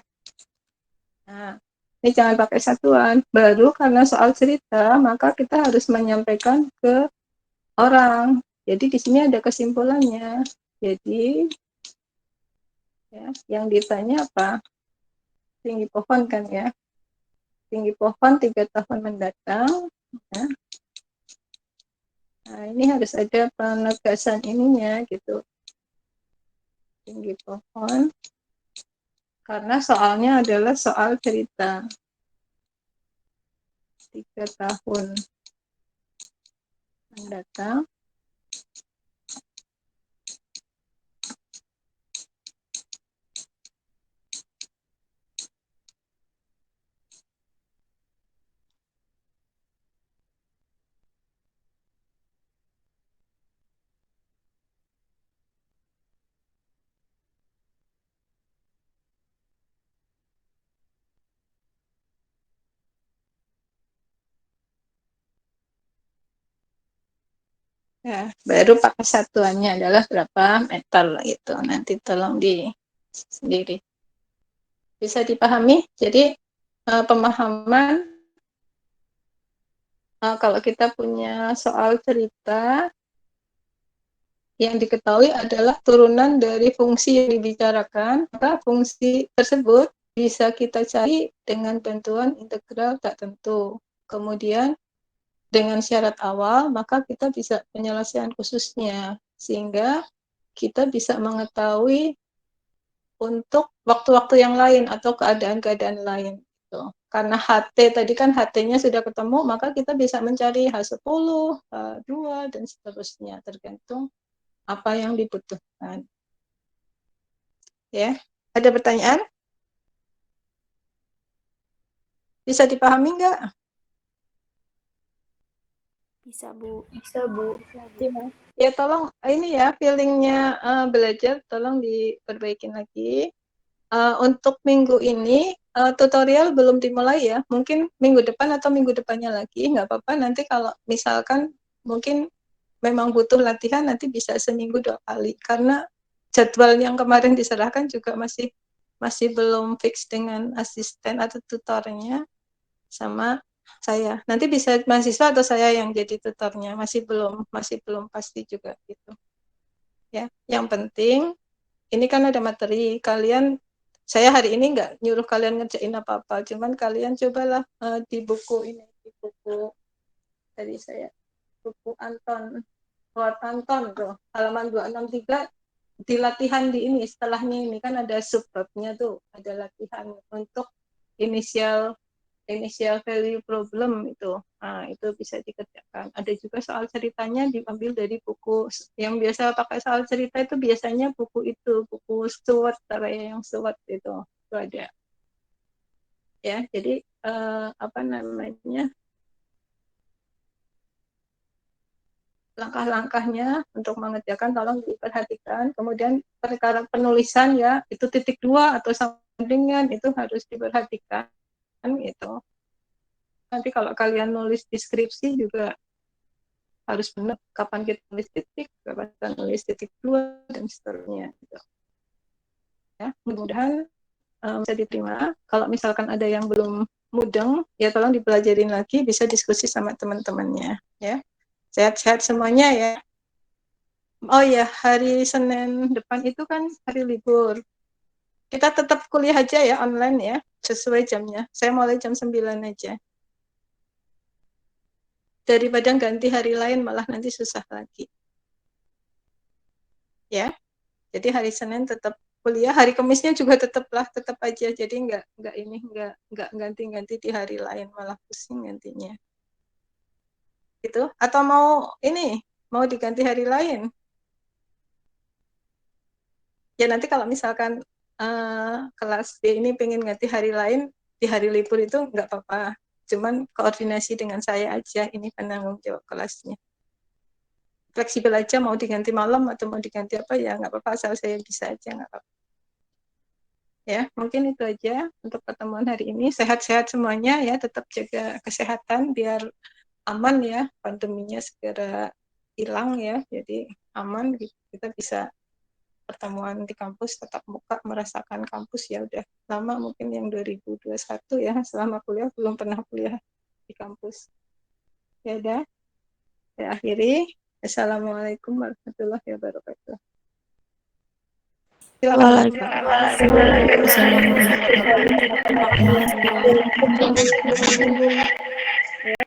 Nah, ini jangan pakai satuan. Baru karena soal cerita, maka kita harus menyampaikan ke orang. Jadi di sini ada kesimpulannya. Jadi ya, yang ditanya apa? Tinggi pohon kan ya. Tinggi pohon 3 tahun mendatang. Ya. Nah, ini harus ada penegasan ininya gitu. Tinggi pohon. Karena soalnya adalah soal cerita. 3 tahun mendatang. Ya, baru pakai satuannya adalah berapa meter gitu. Nanti tolong di sendiri. Bisa dipahami? Jadi pemahaman kalau kita punya soal cerita yang diketahui adalah turunan dari fungsi yang dibicarakan, maka fungsi tersebut bisa kita cari dengan bantuan integral tak tentu. Kemudian dengan syarat awal, maka kita bisa penyelesaian khususnya, sehingga kita bisa mengetahui untuk waktu-waktu yang lain atau keadaan-keadaan lain. Gitu. Karena HT tadi kan HT-nya sudah ketemu, maka kita bisa mencari H10, H2, dan seterusnya, tergantung apa yang dibutuhkan. Ya, ada pertanyaan? Bisa dipahami nggak? Bisa, Bu. Bisa, Bu. Ya, tolong ini ya feelingnya belajar tolong diperbaikin lagi. Untuk minggu ini tutorial belum dimulai ya. Mungkin minggu depan atau minggu depannya lagi, nggak apa-apa. Nanti kalau misalkan mungkin memang butuh latihan, nanti bisa seminggu 2 kali. Karena jadwal yang kemarin diserahkan juga masih belum fix dengan asisten atau tutornya sama saya. Nanti bisa mahasiswa atau saya yang jadi tutornya, masih belum pasti juga gitu. Ya, yang penting ini kan ada materi. Saya hari ini nggak nyuruh kalian ngerjain apa-apa, cuman kalian cobalah di buku ini, di buku dari saya, buku Anton, buat Anton tuh, halaman 263 di latihan di ini, setelahnya ini kan ada subbabnya tuh, ada latihan untuk initial value problem itu. Nah, itu bisa dikerjakan. Ada juga soal ceritanya diambil dari buku yang biasa pakai soal cerita itu biasanya buku Stewart, yang Stewart itu ada. Ya, jadi apa namanya? Langkah-langkahnya untuk mengerjakan tolong diperhatikan. Kemudian perkara penulisan ya, itu titik 2 atau sama dengan itu harus diperhatikan gitu. Nanti kalau kalian nulis deskripsi juga harus benar kapan kita nulis titik, kapan kita nulis titik 2 dan seterusnya gitu. Ya, mudah-mudahan bisa diterima. Kalau misalkan ada yang belum mudeng, ya tolong dipelajarin lagi, bisa diskusi sama teman-temannya ya. Sehat-sehat semuanya ya. Oh ya, hari Senin depan itu kan hari libur. Kita tetap kuliah aja ya, online ya, sesuai jamnya. Saya mulai jam 9 aja. Daripada ganti hari lain malah nanti susah lagi. Ya, jadi hari Senin tetap kuliah, hari Kamisnya juga tetap aja. Jadi nggak ganti-ganti di hari lain, malah pusing gantinya. Gitu. Atau mau diganti hari lain? Ya nanti kalau misalkan kelas D ini pengen ganti hari lain di hari libur itu nggak apa-apa. Cuman koordinasi dengan saya aja, ini penanggung jawab kelasnya. Fleksibel aja, mau diganti malam atau mau diganti apa ya nggak apa-apa, asal saya bisa aja nggak apa-apa. Ya mungkin itu aja untuk pertemuan hari ini. Sehat-sehat semuanya ya, tetap jaga kesehatan biar aman ya, pandeminya segera hilang ya, jadi aman kita bisa pertemuan di kampus tetap muka, merasakan kampus ya udah lama, mungkin yang 2021 ya, selama kuliah belum pernah kuliah di kampus. Ya udah, saya akhiri. Assalamualaikum warahmatullahi wabarakatuh. Silakan. Waalaikumsalam warahmatullahi wabarakatuh.